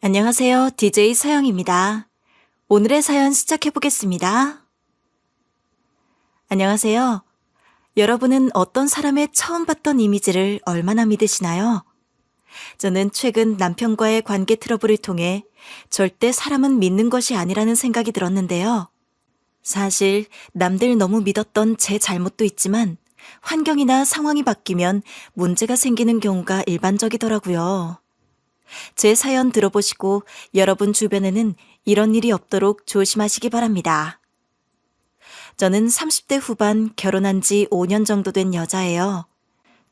안녕하세요. DJ 서영입니다. 오늘의 사연 시작해 보겠습니다. 안녕하세요. 여러분은 어떤 사람의 처음 봤던 이미지를 얼마나 믿으시나요? 저는 최근 남편과의 관계 트러블을 통해 절대 사람은 믿는 것이 아니라는 생각이 들었는데요. 사실 남들 너무 믿었던 제 잘못도 있지만 환경이나 상황이 바뀌면 문제가 생기는 경우가 일반적이더라고요. 제 사연 들어보시고 여러분 주변에는 이런 일이 없도록 조심하시기 바랍니다. 저는 30대 후반 결혼한 지 5년 정도 된 여자예요.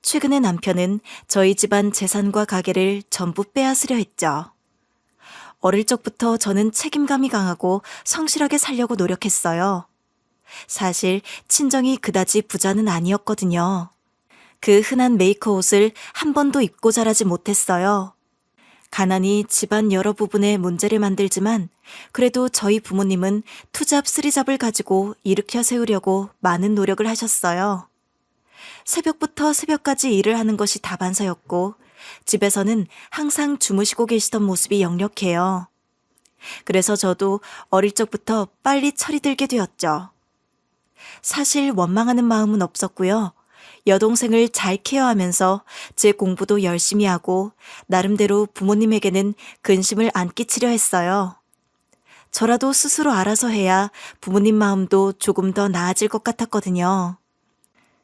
최근에 남편은 저희 집안 재산과 가게를 전부 빼앗으려 했죠. 어릴 적부터 저는 책임감이 강하고 성실하게 살려고 노력했어요. 사실 친정이 그다지 부자는 아니었거든요. 그 흔한 메이커 옷을 한 번도 입고 자라지 못했어요. 가난이 집안 여러 부분에 문제를 만들지만 그래도 저희 부모님은 투잡 쓰리잡을 가지고 일으켜 세우려고 많은 노력을 하셨어요. 새벽부터 새벽까지 일을 하는 것이 다반사였고 집에서는 항상 주무시고 계시던 모습이 역력해요. 그래서 저도 어릴 적부터 빨리 철이 들게 되었죠. 사실 원망하는 마음은 없었고요. 여동생을 잘 케어하면서 제 공부도 열심히 하고 나름대로 부모님에게는 근심을 안 끼치려 했어요. 저라도 스스로 알아서 해야 부모님 마음도 조금 더 나아질 것 같았거든요.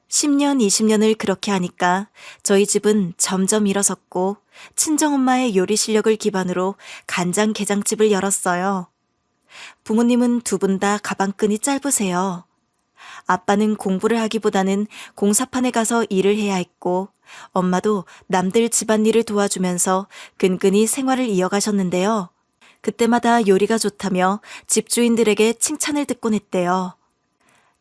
10년, 20년을 그렇게 하니까 저희 집은 점점 일어섰고 친정엄마의 요리 실력을 기반으로 간장게장집을 열었어요. 부모님은 두 분 다 가방끈이 짧으세요. 아빠는 공부를 하기보다는 공사판에 가서 일을 해야 했고 엄마도 남들 집안일을 도와주면서 근근히 생활을 이어가셨는데요. 그때마다 요리가 좋다며 집주인들에게 칭찬을 듣곤 했대요.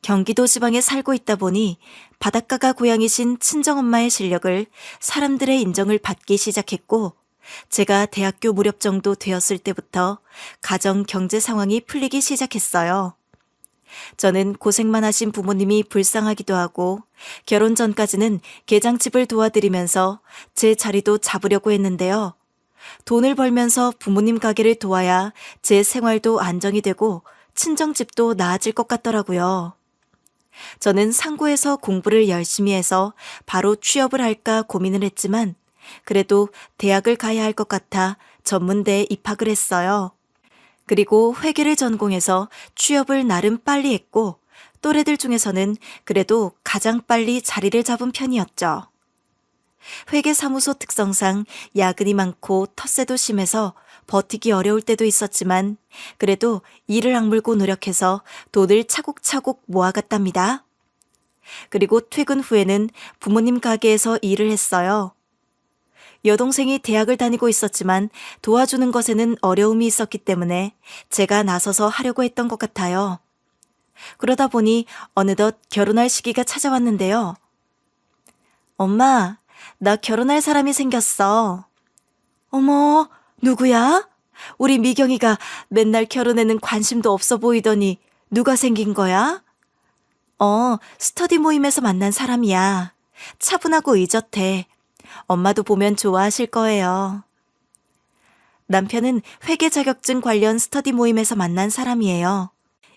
경기도 지방에 살고 있다 보니 바닷가가 고향이신 친정엄마의 실력을 사람들의 인정을 받기 시작했고 제가 대학교 무렵 정도 되었을 때부터 가정 경제 상황이 풀리기 시작했어요. 저는 고생만 하신 부모님이 불쌍하기도 하고 결혼 전까지는 게장집을 도와드리면서 제 자리도 잡으려고 했는데요. 돈을 벌면서 부모님 가게를 도와야 제 생활도 안정이 되고 친정집도 나아질 것 같더라고요. 저는 상고에서 공부를 열심히 해서 바로 취업을 할까 고민을 했지만 그래도 대학을 가야 할 것 같아 전문대에 입학을 했어요. 그리고 회계를 전공해서 취업을 나름 빨리 했고 또래들 중에서는 그래도 가장 빨리 자리를 잡은 편이었죠. 회계사무소 특성상 야근이 많고 텃세도 심해서 버티기 어려울 때도 있었지만 그래도 이를 악물고 노력해서 돈을 차곡차곡 모아갔답니다. 그리고 퇴근 후에는 부모님 가게에서 일을 했어요. 여동생이 대학을 다니고 있었지만 도와주는 것에는 어려움이 있었기 때문에 제가 나서서 하려고 했던 것 같아요. 그러다 보니 어느덧 결혼할 시기가 찾아왔는데요. 엄마, 나 결혼할 사람이 생겼어. 어머, 누구야? 우리 미경이가 맨날 결혼에는 관심도 없어 보이더니 누가 생긴 거야? 스터디 모임에서 만난 사람이야. 차분하고 의젓해. 엄마도 보면 좋아하실 거예요. 남편은 회계 자격증 관련 스터디 모임에서 만난 사람이에요.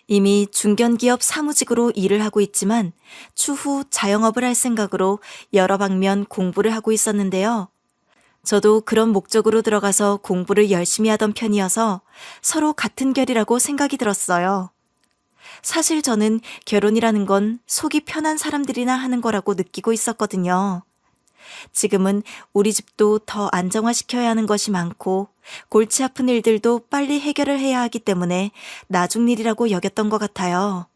이미 중견기업 사무직으로 일을 하고 있지만 추후 자영업을 할 생각으로 여러 방면 공부를 하고 있었는데요. 저도 그런 목적으로 들어가서 공부를 열심히 하던 편이어서 서로 같은 결이라고 생각이 들었어요. 사실 저는 결혼이라는 건 속이 편한 사람들이나 하는 거라고 느끼고 있었거든요. 지금은 우리 집도 더 안정화시켜야 하는 것이 많고 골치 아픈 일들도 빨리 해결을 해야 하기 때문에 나중 일이라고 여겼던 것 같아요.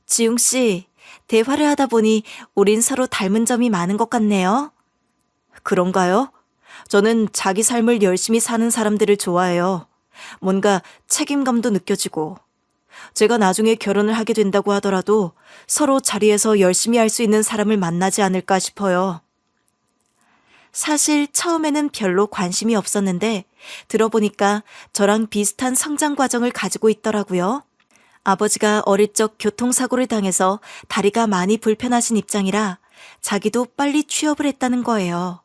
지웅 씨, 대화를 하다 보니 우린 서로 닮은 점이 많은 것 같네요. 그런가요? 저는 자기 삶을 열심히 사는 사람들을 좋아해요. 뭔가 책임감도 느껴지고. 제가 나중에 결혼을 하게 된다고 하더라도 서로 자리에서 열심히 할 수 있는 사람을 만나지 않을까 싶어요. 사실 처음에는 별로 관심이 없었는데 들어보니까 저랑 비슷한 성장 과정을 가지고 있더라고요. 아버지가 어릴 적 교통사고를 당해서 다리가 많이 불편하신 입장이라 자기도 빨리 취업을 했다는 거예요.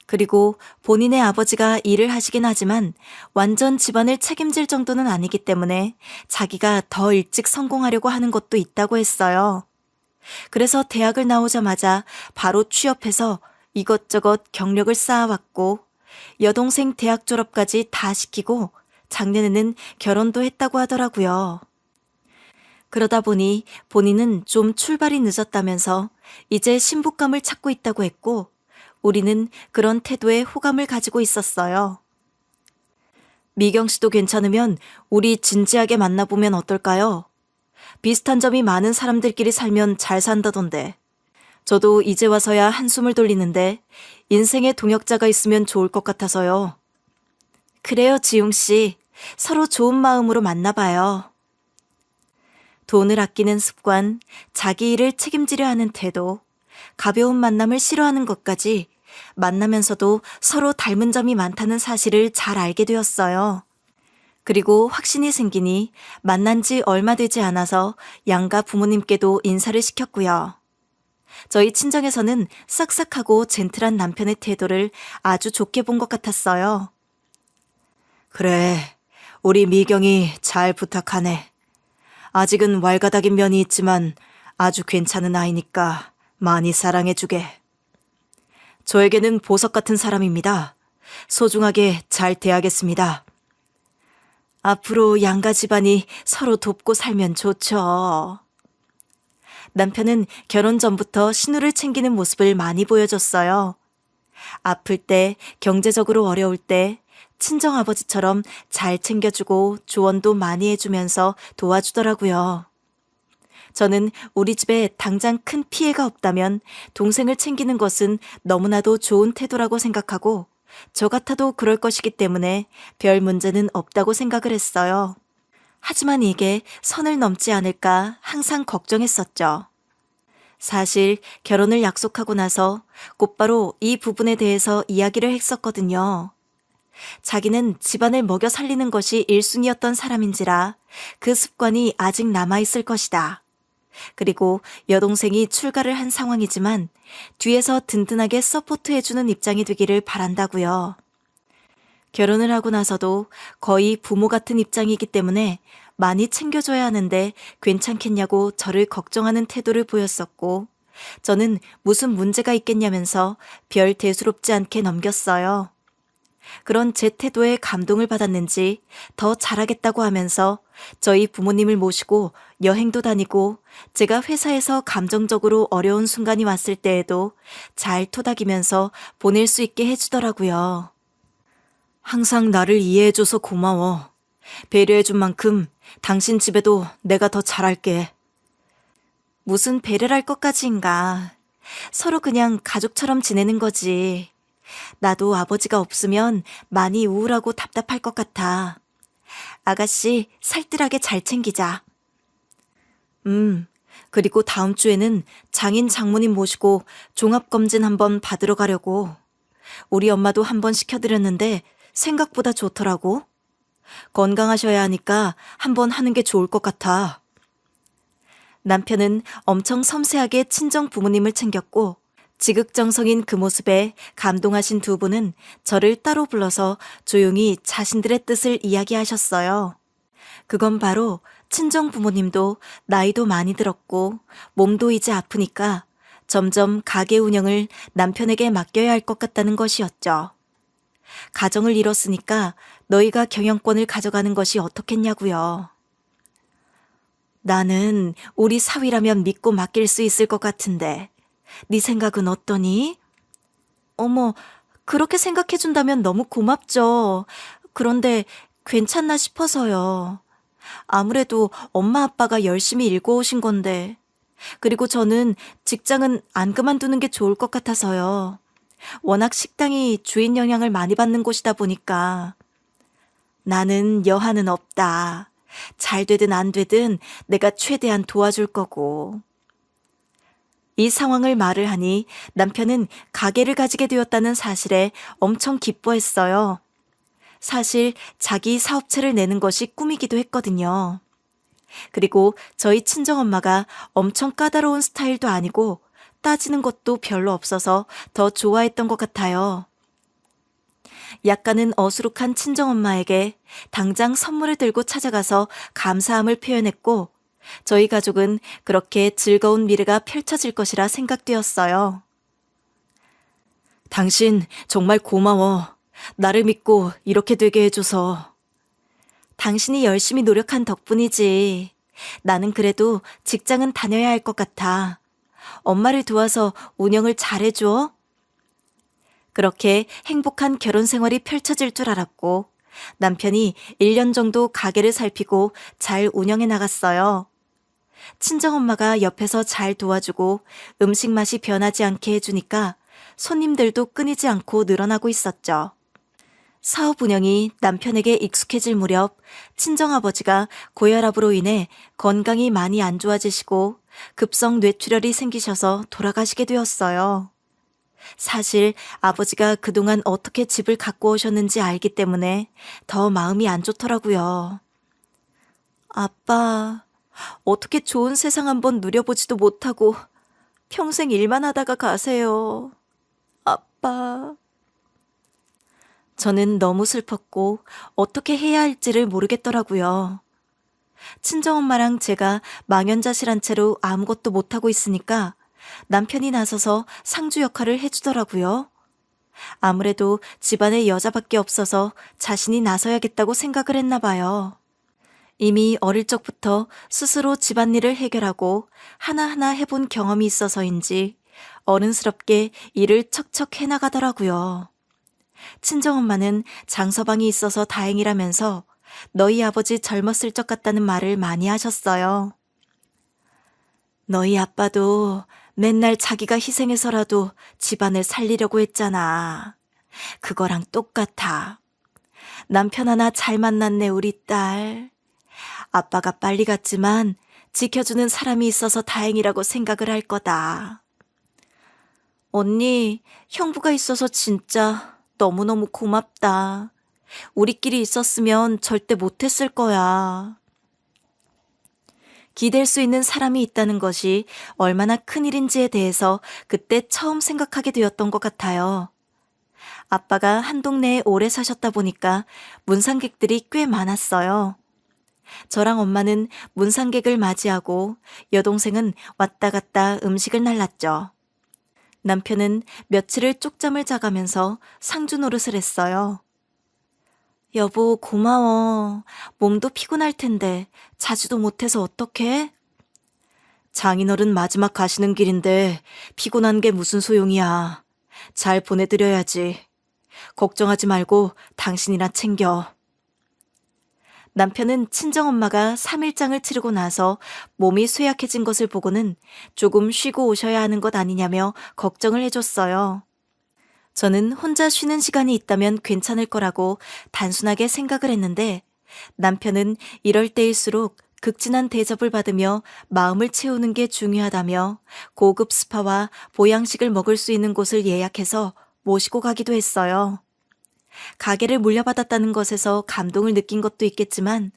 그리고 본인의 아버지가 일을 하시긴 하지만 완전 집안을 책임질 정도는 아니기 때문에 자기가 더 일찍 성공하려고 하는 것도 있다고 했어요. 그래서 대학을 나오자마자 바로 취업해서 이것저것 경력을 쌓아왔고 여동생 대학 졸업까지 다 시키고 작년에는 결혼도 했다고 하더라고요. 그러다 보니 본인은 좀 출발이 늦었다면서 이제 신부감을 찾고 있다고 했고 우리는 그런 태도에 호감을 가지고 있었어요. 미경 씨도 괜찮으면 우리 진지하게 만나보면 어떨까요? 비슷한 점이 많은 사람들끼리 살면 잘 산다던데. 저도 이제 와서야 한숨을 돌리는데 인생의 동역자가 있으면 좋을 것 같아서요. 그래요, 지용 씨. 서로 좋은 마음으로 만나봐요. 돈을 아끼는 습관, 자기 일을 책임지려 하는 태도, 가벼운 만남을 싫어하는 것까지 만나면서도 서로 닮은 점이 많다는 사실을 잘 알게 되었어요. 그리고 확신이 생기니 만난 지 얼마 되지 않아서 양가 부모님께도 인사를 시켰고요. 저희 친정에서는 싹싹하고 젠틀한 남편의 태도를 아주 좋게 본 것 같았어요. 그래, 우리 미경이 잘 부탁하네. 아직은 왈가닥인 면이 있지만 아주 괜찮은 아이니까 많이 사랑해주게. 저에게는 보석 같은 사람입니다. 소중하게 잘 대하겠습니다. 앞으로 양가 집안이 서로 돕고 살면 좋죠. 남편은 결혼 전부터 신우를 챙기는 모습을 많이 보여줬어요. 아플 때, 경제적으로 어려울 때, 친정아버지처럼 잘 챙겨주고 조언도 많이 해주면서 도와주더라고요. 저는 우리 집에 당장 큰 피해가 없다면 동생을 챙기는 것은 너무나도 좋은 태도라고 생각하고 저 같아도 그럴 것이기 때문에 별 문제는 없다고 생각을 했어요. 하지만 이게 선을 넘지 않을까 항상 걱정했었죠. 사실 결혼을 약속하고 나서 곧바로 이 부분에 대해서 이야기를 했었거든요. 자기는 집안을 먹여 살리는 것이 1순위였던 사람인지라 그 습관이 아직 남아있을 것이다. 그리고 여동생이 출가를 한 상황이지만 뒤에서 든든하게 서포트해주는 입장이 되기를 바란다고요. 결혼을 하고 나서도 거의 부모 같은 입장이기 때문에 많이 챙겨줘야 하는데 괜찮겠냐고 저를 걱정하는 태도를 보였었고 저는 무슨 문제가 있겠냐면서 별 대수롭지 않게 넘겼어요. 그런 제 태도에 감동을 받았는지 더 잘하겠다고 하면서 저희 부모님을 모시고 여행도 다니고 제가 회사에서 감정적으로 어려운 순간이 왔을 때에도 잘 토닥이면서 보낼 수 있게 해주더라고요. 항상 나를 이해해줘서 고마워. 배려해준 만큼 당신 집에도 내가 더 잘할게. 무슨 배려할 것까지인가. 서로 그냥 가족처럼 지내는 거지. 나도 아버지가 없으면 많이 우울하고 답답할 것 같아. 아가씨 살뜰하게 잘 챙기자. 그리고 다음 주에는 장인 장모님 모시고 종합검진 한번 받으러 가려고. 우리 엄마도 한번 시켜드렸는데 생각보다 좋더라고. 건강하셔야 하니까 한번 하는 게 좋을 것 같아. 남편은 엄청 섬세하게 친정 부모님을 챙겼고 지극정성인 그 모습에 감동하신 두 분은 저를 따로 불러서 조용히 자신들의 뜻을 이야기하셨어요. 그건 바로 친정 부모님도 나이도 많이 들었고 몸도 이제 아프니까 점점 가게 운영을 남편에게 맡겨야 할 것 같다는 것이었죠. 가정을 이뤘으니까 너희가 경영권을 가져가는 것이 어떻겠냐고요. 나는 우리 사위라면 믿고 맡길 수 있을 것 같은데 네 생각은 어떠니? 어머, 그렇게 생각해준다면 너무 고맙죠. 그런데 괜찮나 싶어서요. 아무래도 엄마 아빠가 열심히 일궈오신 건데. 그리고 저는 직장은 안 그만두는 게 좋을 것 같아서요. 워낙 식당이 주인 영향을 많이 받는 곳이다 보니까. 나는 여한은 없다. 잘 되든 안 되든 내가 최대한 도와줄 거고. 이 상황을 말을 하니 남편은 가게를 가지게 되었다는 사실에 엄청 기뻐했어요. 사실 자기 사업체를 내는 것이 꿈이기도 했거든요. 그리고 저희 친정엄마가 엄청 까다로운 스타일도 아니고 따지는 것도 별로 없어서 더 좋아했던 것 같아요. 약간은 어수룩한 친정엄마에게 당장 선물을 들고 찾아가서 감사함을 표현했고, 저희 가족은 그렇게 즐거운 미래가 펼쳐질 것이라 생각되었어요. 당신 정말 고마워. 나를 믿고 이렇게 되게 해줘서. 당신이 열심히 노력한 덕분이지. 나는 그래도 직장은 다녀야 할 것 같아. 엄마를 도와서 운영을 잘해줘. 그렇게 행복한 결혼 생활이 펼쳐질 줄 알았고, 남편이 1년 정도 가게를 살피고 잘 운영해 나갔어요. 친정엄마가 옆에서 잘 도와주고 음식 맛이 변하지 않게 해주니까 손님들도 끊이지 않고 늘어나고 있었죠. 사업 운영이 남편에게 익숙해질 무렵 친정아버지가 고혈압으로 인해 건강이 많이 안 좋아지시고 급성 뇌출혈이 생기셔서 돌아가시게 되었어요. 사실 아버지가 그동안 어떻게 집을 갖고 오셨는지 알기 때문에 더 마음이 안 좋더라고요. 아빠, 어떻게 좋은 세상 한번 누려보지도 못하고 평생 일만 하다가 가세요. 아빠. 저는 너무 슬펐고 어떻게 해야 할지를 모르겠더라고요. 친정엄마랑 제가 망연자실한 채로 아무것도 못하고 있으니까 남편이 나서서 상주 역할을 해주더라고요. 아무래도 집안에 여자밖에 없어서 자신이 나서야겠다고 생각을 했나 봐요. 이미 어릴 적부터 스스로 집안일을 해결하고 하나하나 해본 경험이 있어서인지 어른스럽게 일을 척척 해나가더라고요. 친정엄마는 장서방이 있어서 다행이라면서 너희 아버지 젊었을 적 같다는 말을 많이 하셨어요. 너희 아빠도 맨날 자기가 희생해서라도 집안을 살리려고 했잖아. 그거랑 똑같아. 남편 하나 잘 만났네, 우리 딸. 아빠가 빨리 갔지만 지켜주는 사람이 있어서 다행이라고 생각을 할 거다. 언니, 형부가 있어서 진짜 너무너무 고맙다. 우리끼리 있었으면 절대 못했을 거야. 기댈 수 있는 사람이 있다는 것이 얼마나 큰일인지에 대해서 그때 처음 생각하게 되었던 것 같아요. 아빠가 한 동네에 오래 사셨다 보니까 문상객들이 꽤 많았어요. 저랑 엄마는 문상객을 맞이하고 여동생은 왔다 갔다 음식을 날랐죠. 남편은 며칠을 쪽잠을 자가면서 상주 노릇을 했어요. 여보, 고마워. 몸도 피곤할 텐데 자주도 못해서 어떡해? 장인어른 마지막 가시는 길인데 피곤한 게 무슨 소용이야. 잘 보내드려야지. 걱정하지 말고 당신이나 챙겨. 남편은 친정엄마가 3일장을 치르고 나서 몸이 쇠약해진 것을 보고는 조금 쉬고 오셔야 하는 것 아니냐며 걱정을 해줬어요. 저는 혼자 쉬는 시간이 있다면 괜찮을 거라고 단순하게 생각을 했는데 남편은 이럴 때일수록 극진한 대접을 받으며 마음을 채우는 게 중요하다며 고급 스파와 보양식을 먹을 수 있는 곳을 예약해서 모시고 가기도 했어요. 가게를 물려받았다는 것에서 감동을 느낀 것도 있겠지만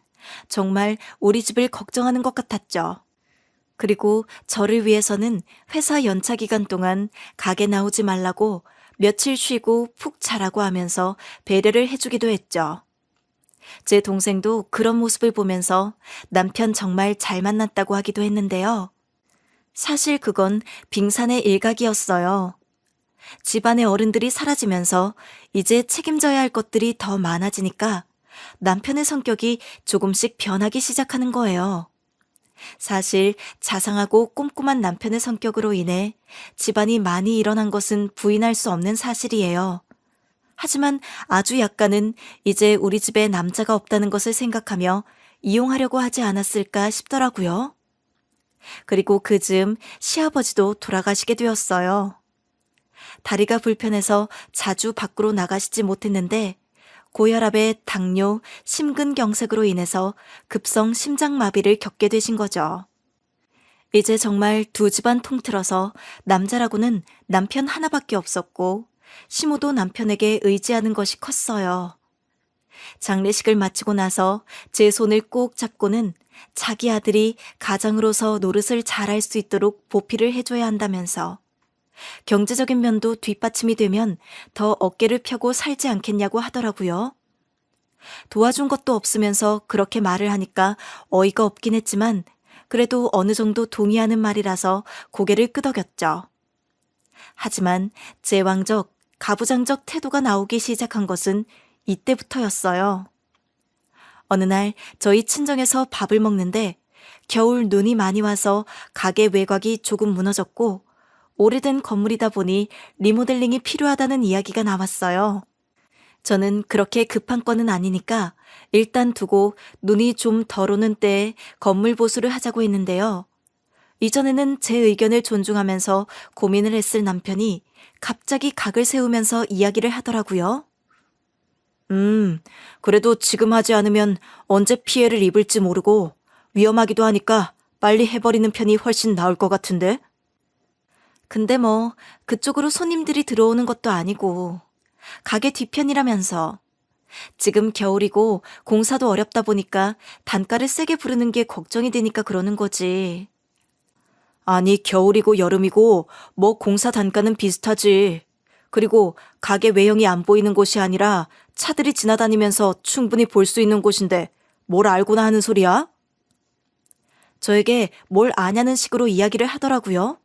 정말 우리 집을 걱정하는 것 같았죠. 그리고 저를 위해서는 회사 연차 기간 동안 가게 나오지 말라고 며칠 쉬고 푹 자라고 하면서 배려를 해주기도 했죠. 제 동생도 그런 모습을 보면서 남편 정말 잘 만났다고 하기도 했는데요. 사실 그건 빙산의 일각이었어요. 집안의 어른들이 사라지면서 이제 책임져야 할 것들이 더 많아지니까 남편의 성격이 조금씩 변하기 시작하는 거예요. 사실 자상하고 꼼꼼한 남편의 성격으로 인해 집안이 많이 일어난 것은 부인할 수 없는 사실이에요. 하지만 아주 약간은 이제 우리 집에 남자가 없다는 것을 생각하며 이용하려고 하지 않았을까 싶더라고요. 그리고 그즈음 시아버지도 돌아가시게 되었어요. 다리가 불편해서 자주 밖으로 나가시지 못했는데 고혈압에 당뇨, 심근경색으로 인해서 급성 심장마비를 겪게 되신 거죠. 이제 정말 두 집안 통틀어서 남자라고는 남편 하나밖에 없었고 시모도 남편에게 의지하는 것이 컸어요. 장례식을 마치고 나서 제 손을 꼭 잡고는 자기 아들이 가장으로서 노릇을 잘할 수 있도록 보필을 해줘야 한다면서 경제적인 면도 뒷받침이 되면 더 어깨를 펴고 살지 않겠냐고 하더라고요. 도와준 것도 없으면서 그렇게 말을 하니까 어이가 없긴 했지만 그래도 어느 정도 동의하는 말이라서 고개를 끄덕였죠. 하지만 제왕적, 가부장적 태도가 나오기 시작한 것은 이때부터였어요. 어느 날 저희 친정에서 밥을 먹는데 겨울 눈이 많이 와서 가게 외곽이 조금 무너졌고 오래된 건물이다 보니 리모델링이 필요하다는 이야기가 나왔어요. 저는 그렇게 급한 건은 아니니까 일단 두고 눈이 좀 덜 오는 때에 건물 보수를 하자고 했는데요. 이전에는 제 의견을 존중하면서 고민을 했을 남편이 갑자기 각을 세우면서 이야기를 하더라고요. 그래도 지금 하지 않으면 언제 피해를 입을지 모르고 위험하기도 하니까 빨리 해버리는 편이 훨씬 나을 것 같은데? 근데 뭐 그쪽으로 손님들이 들어오는 것도 아니고 가게 뒤편이라면서 지금 겨울이고 공사도 어렵다 보니까 단가를 세게 부르는 게 걱정이 되니까 그러는 거지. 아니 겨울이고 여름이고 뭐 공사 단가는 비슷하지. 그리고 가게 외형이 안 보이는 곳이 아니라 차들이 지나다니면서 충분히 볼 수 있는 곳인데 뭘 알고나 하는 소리야? 저에게 뭘 아냐는 식으로 이야기를 하더라고요.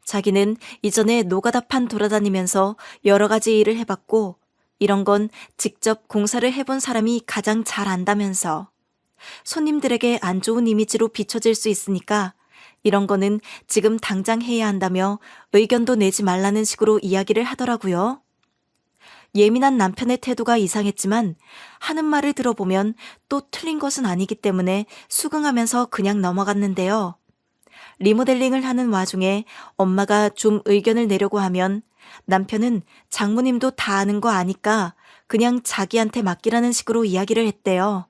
자기는 이전에 노가다판 돌아다니면서 여러 가지 일을 해봤고 이런 건 직접 공사를 해본 사람이 가장 잘 안다면서 손님들에게 안 좋은 이미지로 비춰질 수 있으니까 이런 거는 지금 당장 해야 한다며 의견도 내지 말라는 식으로 이야기를 하더라고요. 예민한 남편의 태도가 이상했지만 하는 말을 들어보면 또 틀린 것은 아니기 때문에 수긍하면서 그냥 넘어갔는데요. 리모델링을 하는 와중에 엄마가 좀 의견을 내려고 하면 남편은 장모님도 다 아는 거 아니까 그냥 자기한테 맡기라는 식으로 이야기를 했대요.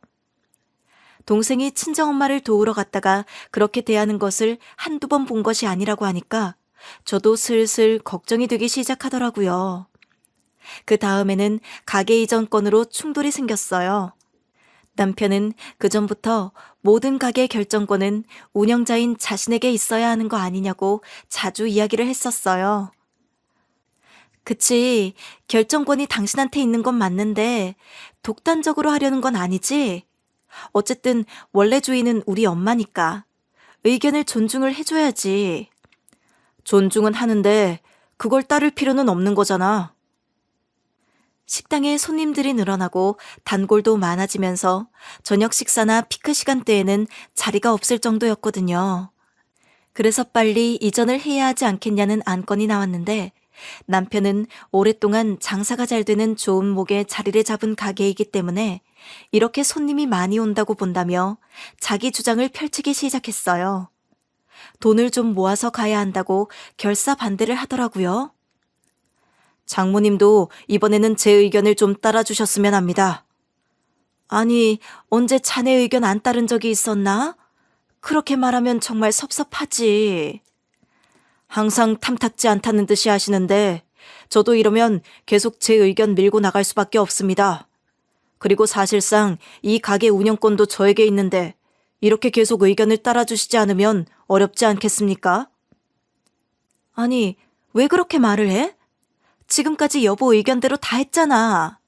동생이 친정엄마를 도우러 갔다가 그렇게 대하는 것을 한두 번 본 것이 아니라고 하니까 저도 슬슬 걱정이 되기 시작하더라고요. 그 다음에는 가게 이전 건으로 충돌이 생겼어요. 남편은 그전부터 모든 가게 결정권은 운영자인 자신에게 있어야 하는 거 아니냐고 자주 이야기를 했었어요. 그치, 결정권이 당신한테 있는 건 맞는데 독단적으로 하려는 건 아니지? 어쨌든 원래 주인은 우리 엄마니까 의견을 존중을 해줘야지. 존중은 하는데 그걸 따를 필요는 없는 거잖아. 식당에 손님들이 늘어나고 단골도 많아지면서 저녁 식사나 피크 시간대에는 자리가 없을 정도였거든요. 그래서 빨리 이전을 해야 하지 않겠냐는 안건이 나왔는데 남편은 오랫동안 장사가 잘 되는 좋은 목에 자리를 잡은 가게이기 때문에 이렇게 손님이 많이 온다고 본다며 자기 주장을 펼치기 시작했어요. 돈을 좀 모아서 가야 한다고 결사 반대를 하더라고요. 장모님도 이번에는 제 의견을 좀 따라주셨으면 합니다. 아니, 언제 자네 의견 안 따른 적이 있었나? 그렇게 말하면 정말 섭섭하지. 항상 탐탁지 않다는 듯이 하시는데 저도 이러면 계속 제 의견 밀고 나갈 수밖에 없습니다. 그리고 사실상 이 가게 운영권도 저에게 있는데 이렇게 계속 의견을 따라주시지 않으면 어렵지 않겠습니까? 아니, 왜 그렇게 말을 해? 지금까지 여보 의견대로 다 했잖아.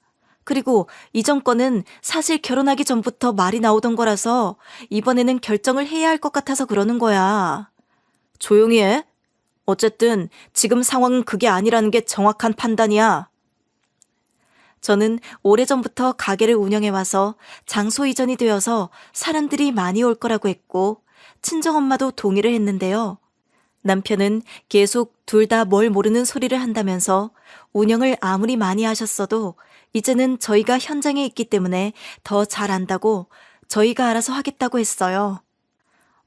그리고 이전 건은 사실 결혼하기 전부터 말이 나오던 거라서 이번에는 결정을 해야 할 것 같아서 그러는 거야. 조용히 해. 어쨌든 지금 상황은 그게 아니라는 게 정확한 판단이야. 저는 오래전부터 가게를 운영해와서 장소 이전이 되어서 사람들이 많이 올 거라고 했고 친정엄마도 동의를 했는데요. 남편은 계속 둘 다 뭘 모르는 소리를 한다면서 운영을 아무리 많이 하셨어도 이제는 저희가 현장에 있기 때문에 더 잘 안다고 저희가 알아서 하겠다고 했어요.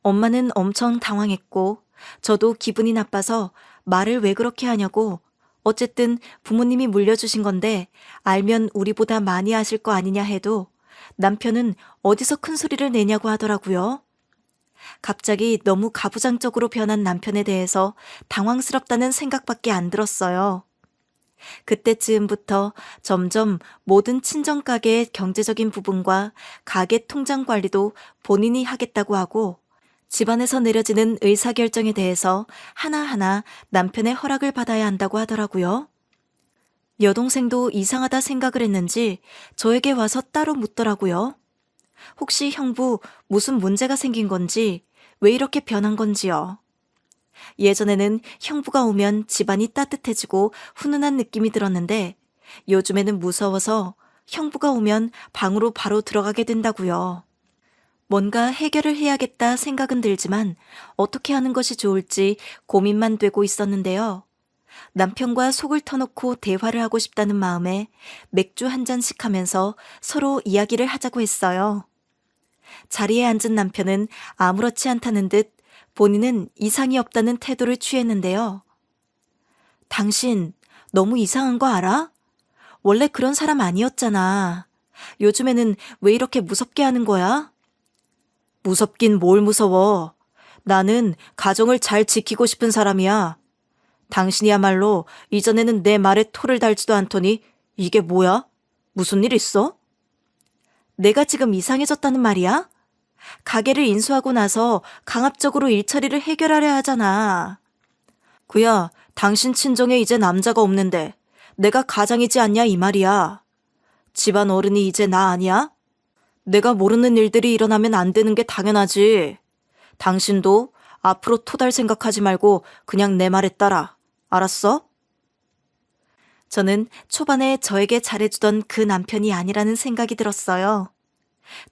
엄마는 엄청 당황했고 저도 기분이 나빠서 말을 왜 그렇게 하냐고 어쨌든 부모님이 물려주신 건데 알면 우리보다 많이 하실 거 아니냐 해도 남편은 어디서 큰 소리를 내냐고 하더라고요. 갑자기 너무 가부장적으로 변한 남편에 대해서 당황스럽다는 생각밖에 안 들었어요. 그때쯤부터 점점 모든 친정 가게의 경제적인 부분과 가게 통장 관리도 본인이 하겠다고 하고 집안에서 내려지는 의사결정에 대해서 하나하나 남편의 허락을 받아야 한다고 하더라고요. 여동생도 이상하다 생각을 했는지 저에게 와서 따로 묻더라고요. 혹시 형부 무슨 문제가 생긴 건지, 왜 이렇게 변한 건지요. 예전에는 형부가 오면 집안이 따뜻해지고 훈훈한 느낌이 들었는데 요즘에는 무서워서 형부가 오면 방으로 바로 들어가게 된다고요. 뭔가 해결을 해야겠다 생각은 들지만 어떻게 하는 것이 좋을지 고민만 되고 있었는데요. 남편과 속을 터놓고 대화를 하고 싶다는 마음에 맥주 한 잔씩 하면서 서로 이야기를 하자고 했어요. 자리에 앉은 남편은 아무렇지 않다는 듯 본인은 이상이 없다는 태도를 취했는데요. 당신 너무 이상한 거 알아? 원래 그런 사람 아니었잖아. 요즘에는 왜 이렇게 무섭게 하는 거야? 무섭긴 뭘 무서워. 나는 가정을 잘 지키고 싶은 사람이야. 당신이야말로 이전에는 내 말에 토를 달지도 않더니 이게 뭐야? 무슨 일 있어? 내가 지금 이상해졌다는 말이야? 가게를 인수하고 나서 강압적으로 일처리를 해결하려 하잖아. 그야 당신 친정에 이제 남자가 없는데 내가 가장이지 않냐 이 말이야. 집안 어른이 이제 나 아니야? 내가 모르는 일들이 일어나면 안 되는 게 당연하지. 당신도 앞으로 토달 생각하지 말고 그냥 내 말에 따라. 알았어? 저는 초반에 저에게 잘해주던 그 남편이 아니라는 생각이 들었어요.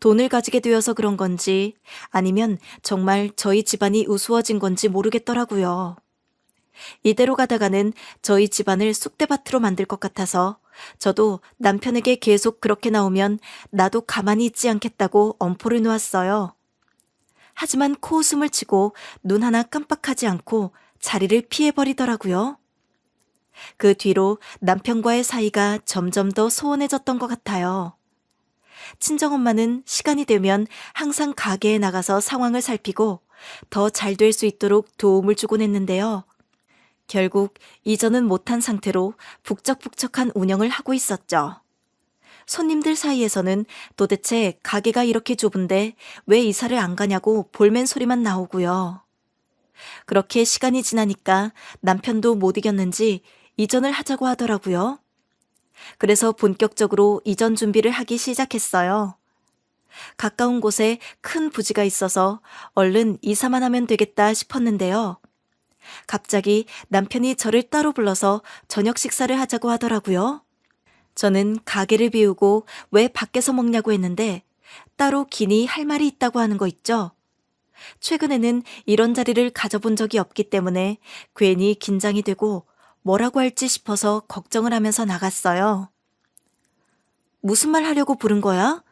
돈을 가지게 되어서 그런 건지 아니면 정말 저희 집안이 우스워진 건지 모르겠더라고요. 이대로 가다가는 저희 집안을 쑥대밭으로 만들 것 같아서 저도 남편에게 계속 그렇게 나오면 나도 가만히 있지 않겠다고 엄포를 놓았어요. 하지만 코웃음을 치고 눈 하나 깜빡하지 않고 자리를 피해버리더라고요. 그 뒤로 남편과의 사이가 점점 더 소원해졌던 것 같아요. 친정엄마는 시간이 되면 항상 가게에 나가서 상황을 살피고 더 잘 될 수 있도록 도움을 주곤 했는데요. 결국 이전은 못한 상태로 북적북적한 운영을 하고 있었죠. 손님들 사이에서는 도대체 가게가 이렇게 좁은데 왜 이사를 안 가냐고 볼멘 소리만 나오고요. 그렇게 시간이 지나니까 남편도 못 이겼는지 이전을 하자고 하더라고요. 그래서 본격적으로 이전 준비를 하기 시작했어요. 가까운 곳에 큰 부지가 있어서 얼른 이사만 하면 되겠다 싶었는데요. 갑자기 남편이 저를 따로 불러서 저녁 식사를 하자고 하더라고요. 저는 가게를 비우고 왜 밖에서 먹냐고 했는데 따로 기니 할 말이 있다고 하는 거 있죠? 최근에는 이런 자리를 가져본 적이 없기 때문에 괜히 긴장이 되고 뭐라고 할지 싶어서 걱정을 하면서 나갔어요. 무슨 말 하려고 부른 거야?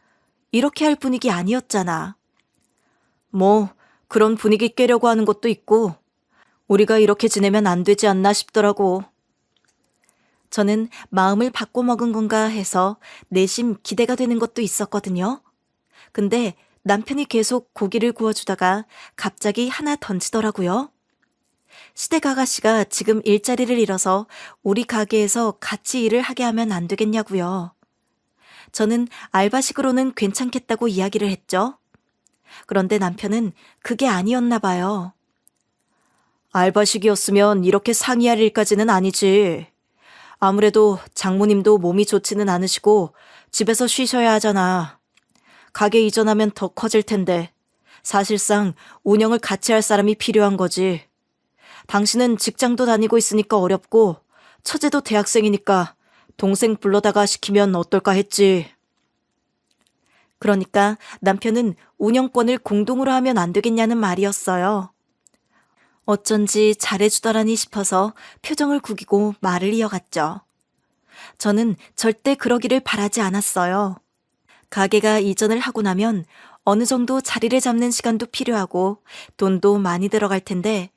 이렇게 할 분위기 아니었잖아. 뭐 그런 분위기 깨려고 하는 것도 있고 우리가 이렇게 지내면 안 되지 않나 싶더라고. 저는 마음을 바꿔먹은 건가 해서 내심 기대가 되는 것도 있었거든요. 근데 남편이 계속 고기를 구워주다가 갑자기 하나 던지더라고요. 시댁 아가씨가 지금 일자리를 잃어서 우리 가게에서 같이 일을 하게 하면 안 되겠냐고요. 저는 알바식으로는 괜찮겠다고 이야기를 했죠. 그런데 남편은 그게 아니었나 봐요. 알바식이었으면 이렇게 상의할 일까지는 아니지. 아무래도 장모님도 몸이 좋지는 않으시고 집에서 쉬셔야 하잖아. 가게 이전하면 더 커질 텐데 사실상 운영을 같이 할 사람이 필요한 거지. 당신은 직장도 다니고 있으니까 어렵고 처제도 대학생이니까 동생 불러다가 시키면 어떨까 했지. 그러니까 남편은 운영권을 공동으로 하면 안 되겠냐는 말이었어요. 어쩐지 잘해주더라니 싶어서 표정을 구기고 말을 이어갔죠. 저는 절대 그러기를 바라지 않았어요. 가게가 이전을 하고 나면 어느 정도 자리를 잡는 시간도 필요하고 돈도 많이 들어갈 텐데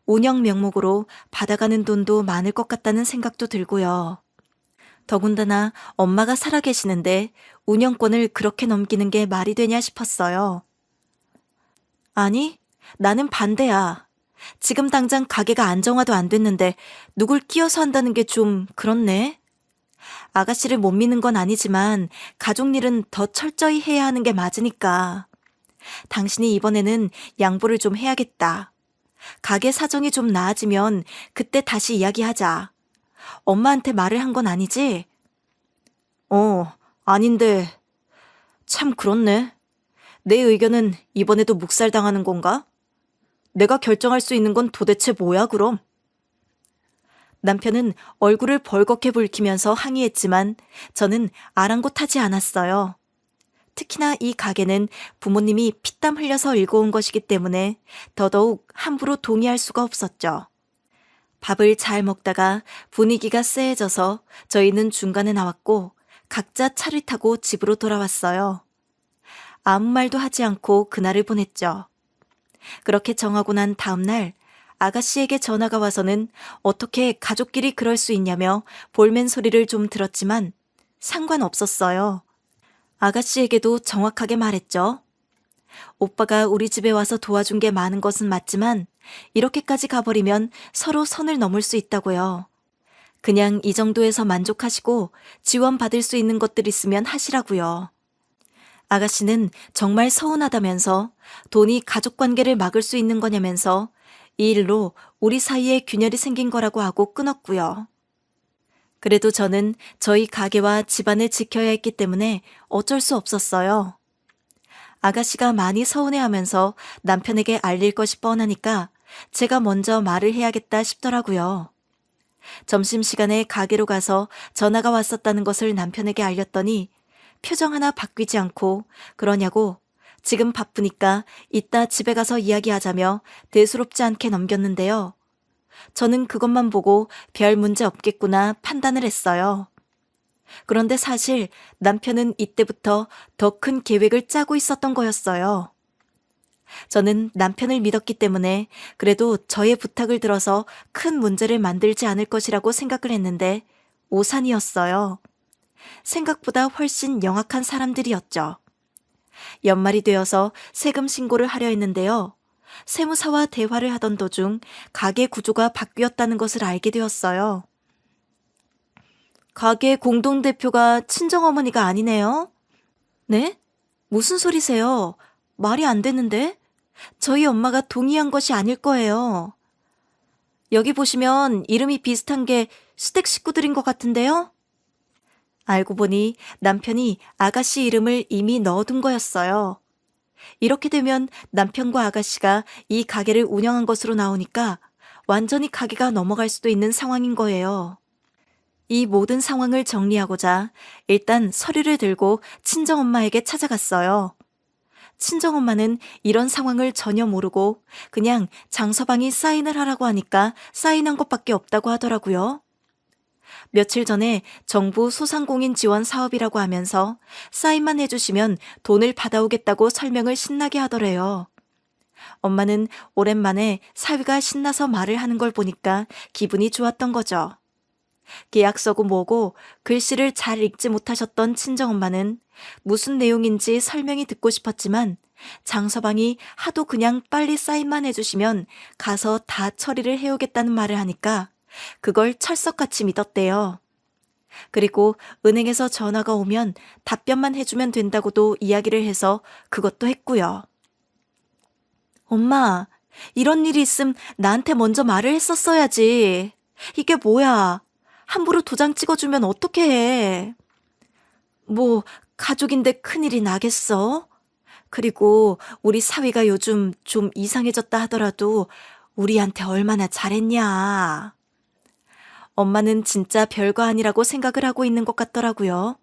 운영 명목으로 받아가는 돈도 많을 것 같다는 생각도 들고요. 더군다나 엄마가 살아계시는데 운영권을 그렇게 넘기는 게 말이 되냐 싶었어요. 아니, 나는 반대야. 지금 당장 가게가 안정화도 안 됐는데 누굴 끼워서 한다는 게 좀 그렇네. 아가씨를 못 믿는 건 아니지만 가족 일은 더 철저히 해야 하는 게 맞으니까. 당신이 이번에는 양보를 좀 해야겠다. 가게 사정이 좀 나아지면 그때 다시 이야기하자. 엄마한테 말을 한 건 아니지? 아닌데. 참 그렇네. 내 의견은 이번에도 묵살당하는 건가? 내가 결정할 수 있는 건 도대체 뭐야, 그럼? 남편은 얼굴을 벌겋게 붉히면서 항의했지만 저는 아랑곳하지 않았어요. 특히나 이 가게는 부모님이 피땀 흘려서 일궈온 것이기 때문에 더더욱 함부로 동의할 수가 없었죠. 밥을 잘 먹다가 분위기가 쎄해져서 저희는 중간에 나왔고 각자 차를 타고 집으로 돌아왔어요. 아무 말도 하지 않고 그날을 보냈죠. 그렇게 정하고 난 다음 날 아가씨에게 전화가 와서는 어떻게 가족끼리 그럴 수 있냐며 볼멘 소리를 좀 들었지만 상관없었어요. 아가씨에게도 정확하게 말했죠. 오빠가 우리 집에 와서 도와준 게 많은 것은 맞지만 이렇게까지 가버리면 서로 선을 넘을 수 있다고요. 그냥 이 정도에서 만족하시고 지원받을 수 있는 것들 있으면 하시라고요. 아가씨는 정말 서운하다면서 돈이 가족관계를 막을 수 있는 거냐면서 이 일로 우리 사이에 균열이 생긴 거라고 하고 끊었고요. 그래도 저는 저희 가게와 집안을 지켜야 했기 때문에 어쩔 수 없었어요. 아가씨가 많이 서운해하면서 남편에게 알릴 것이 뻔하니까 제가 먼저 말을 해야겠다 싶더라고요. 점심시간에 가게로 가서 전화가 왔었다는 것을 남편에게 알렸더니 표정 하나 바뀌지 않고 그러냐고 지금 바쁘니까 이따 집에 가서 이야기하자며 대수롭지 않게 넘겼는데요. 저는 그것만 보고 별 문제 없겠구나 판단을 했어요. 그런데 사실 남편은 이때부터 더 큰 계획을 짜고 있었던 거였어요. 저는 남편을 믿었기 때문에 그래도 저의 부탁을 들어서 큰 문제를 만들지 않을 것이라고 생각을 했는데 오산이었어요. 생각보다 훨씬 영악한 사람들이었죠. 연말이 되어서 세금 신고를 하려 했는데요. 세무사와 대화를 하던 도중 가게 구조가 바뀌었다는 것을 알게 되었어요. 가게 공동대표가 친정어머니가 아니네요. 네? 무슨 소리세요? 말이 안 되는데? 저희 엄마가 동의한 것이 아닐 거예요. 여기 보시면 이름이 비슷한 게 시댁 식구들인 것 같은데요? 알고 보니 남편이 아가씨 이름을 이미 넣어둔 거였어요. 이렇게 되면 남편과 아가씨가 이 가게를 운영한 것으로 나오니까 완전히 가게가 넘어갈 수도 있는 상황인 거예요. 이 모든 상황을 정리하고자 일단 서류를 들고 친정엄마에게 찾아갔어요. 친정엄마는 이런 상황을 전혀 모르고 그냥 장서방이 사인을 하라고 하니까 사인한 것밖에 없다고 하더라고요. 며칠 전에 정부 소상공인 지원 사업이라고 하면서 사인만 해주시면 돈을 받아오겠다고 설명을 신나게 하더래요. 엄마는 오랜만에 사위가 신나서 말을 하는 걸 보니까 기분이 좋았던 거죠. 계약서고 뭐고 글씨를 잘 읽지 못하셨던 친정엄마는 무슨 내용인지 설명이 듣고 싶었지만 장서방이 하도 그냥 빨리 사인만 해주시면 가서 다 처리를 해오겠다는 말을 하니까 그걸 철석같이 믿었대요. 그리고 은행에서 전화가 오면 답변만 해주면 된다고도 이야기를 해서 그것도 했고요. 엄마, 이런 일이 있음 나한테 먼저 말을 했었어야지. 이게 뭐야? 함부로 도장 찍어주면 어떻게 해? 뭐 가족인데 큰일이 나겠어? 그리고 우리 사위가 요즘 좀 이상해졌다 하더라도 우리한테 얼마나 잘했냐. 엄마는 진짜 별거 아니라고 생각을 하고 있는 것 같더라고요.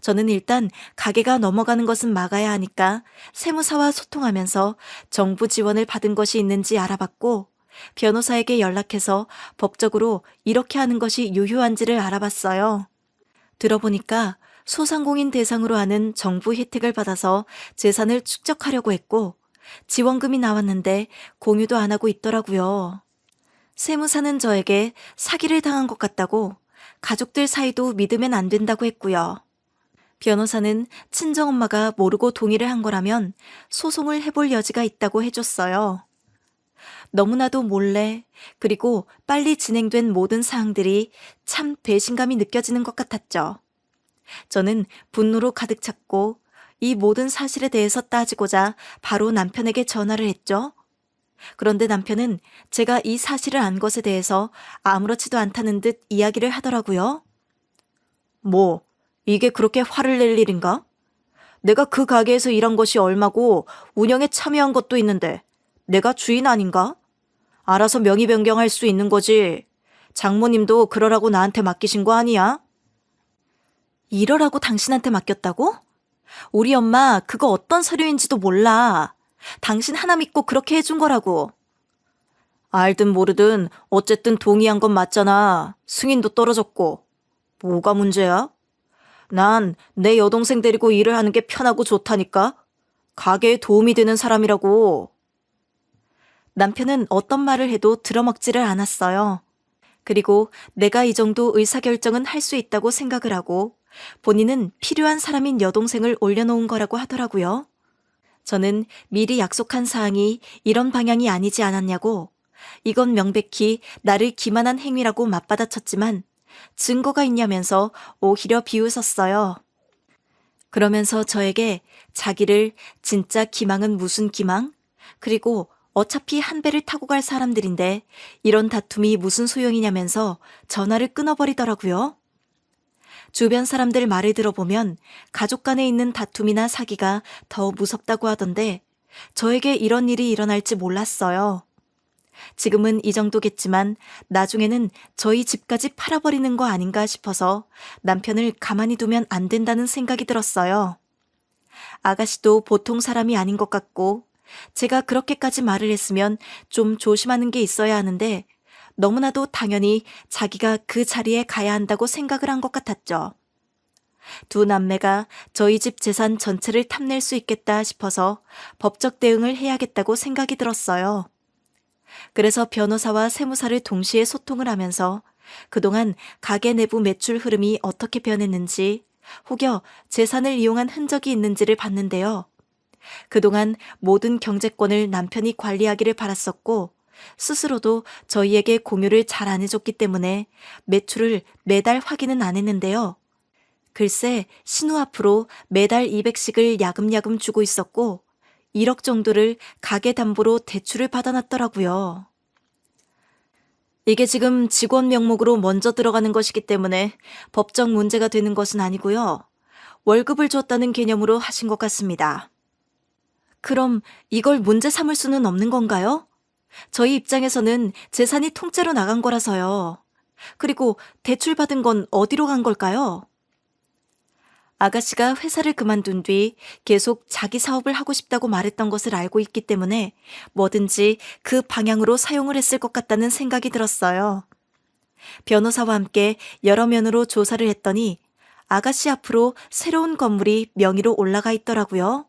저는 일단 가게가 넘어가는 것은 막아야 하니까 세무사와 소통하면서 정부 지원을 받은 것이 있는지 알아봤고 변호사에게 연락해서 법적으로 이렇게 하는 것이 유효한지를 알아봤어요. 들어보니까 소상공인 대상으로 하는 정부 혜택을 받아서 재산을 축적하려고 했고 지원금이 나왔는데 공유도 안 하고 있더라고요. 세무사는 저에게 사기를 당한 것 같다고 가족들 사이도 믿으면 안 된다고 했고요. 변호사는 친정엄마가 모르고 동의를 한 거라면 소송을 해볼 여지가 있다고 해줬어요. 너무나도 몰래 그리고 빨리 진행된 모든 사항들이 참 배신감이 느껴지는 것 같았죠. 저는 분노로 가득 찼고 이 모든 사실에 대해서 따지고자 바로 남편에게 전화를 했죠. 그런데 남편은 제가 이 사실을 안 것에 대해서 아무렇지도 않다는 듯 이야기를 하더라고요. 뭐, 이게 그렇게 화를 낼 일인가? 내가 그 가게에서 일한 것이 얼마고 운영에 참여한 것도 있는데 내가 주인 아닌가? 알아서 명의 변경할 수 있는 거지. 장모님도 그러라고 나한테 맡기신 거 아니야? 이러라고 당신한테 맡겼다고? 우리 엄마 그거 어떤 서류인지도 몰라. 당신 하나 믿고 그렇게 해준 거라고. 알든 모르든 어쨌든 동의한 건 맞잖아. 승인도 떨어졌고. 뭐가 문제야? 난 내 여동생 데리고 일을 하는 게 편하고 좋다니까. 가게에 도움이 되는 사람이라고. 남편은 어떤 말을 해도 들어먹지를 않았어요. 그리고 내가 이 정도 의사결정은 할 수 있다고 생각을 하고 본인은 필요한 사람인 여동생을 올려놓은 거라고 하더라고요. 저는 미리 약속한 사항이 이런 방향이 아니지 않았냐고, 이건 명백히 나를 기만한 행위라고 맞받아쳤지만 증거가 있냐면서 오히려 비웃었어요. 그러면서 저에게 자기를 진짜 기망은 무슨 기망? 그리고 어차피 한 배를 타고 갈 사람들인데 이런 다툼이 무슨 소용이냐면서 전화를 끊어버리더라고요. 주변 사람들 말을 들어보면 가족 간에 있는 다툼이나 사기가 더 무섭다고 하던데 저에게 이런 일이 일어날지 몰랐어요. 지금은 이 정도겠지만 나중에는 저희 집까지 팔아버리는 거 아닌가 싶어서 남편을 가만히 두면 안 된다는 생각이 들었어요. 아가씨도 보통 사람이 아닌 것 같고 제가 그렇게까지 말을 했으면 좀 조심하는 게 있어야 하는데 너무나도 당연히 자기가 그 자리에 가야 한다고 생각을 한 것 같았죠. 두 남매가 저희 집 재산 전체를 탐낼 수 있겠다 싶어서 법적 대응을 해야겠다고 생각이 들었어요. 그래서 변호사와 세무사를 동시에 소통을 하면서 그동안 가게 내부 매출 흐름이 어떻게 변했는지, 혹여 재산을 이용한 흔적이 있는지를 봤는데요. 그동안 모든 경제권을 남편이 관리하기를 바랐었고 스스로도 저희에게 공유를 잘 안 해줬기 때문에 매출을 매달 확인은 안 했는데요. 글쎄 신우 앞으로 매달 200씩을 야금야금 주고 있었고 1억 정도를 가계담보로 대출을 받아놨더라고요. 이게 지금 직원 명목으로 먼저 들어가는 것이기 때문에 법적 문제가 되는 것은 아니고요. 월급을 줬다는 개념으로 하신 것 같습니다. 그럼 이걸 문제 삼을 수는 없는 건가요? 저희 입장에서는 재산이 통째로 나간 거라서요. 그리고 대출받은 건 어디로 간 걸까요? 아가씨가 회사를 그만둔 뒤 계속 자기 사업을 하고 싶다고 말했던 것을 알고 있기 때문에 뭐든지 그 방향으로 사용을 했을 것 같다는 생각이 들었어요. 변호사와 함께 여러 면으로 조사를 했더니 아가씨 앞으로 새로운 건물이 명의로 올라가 있더라고요.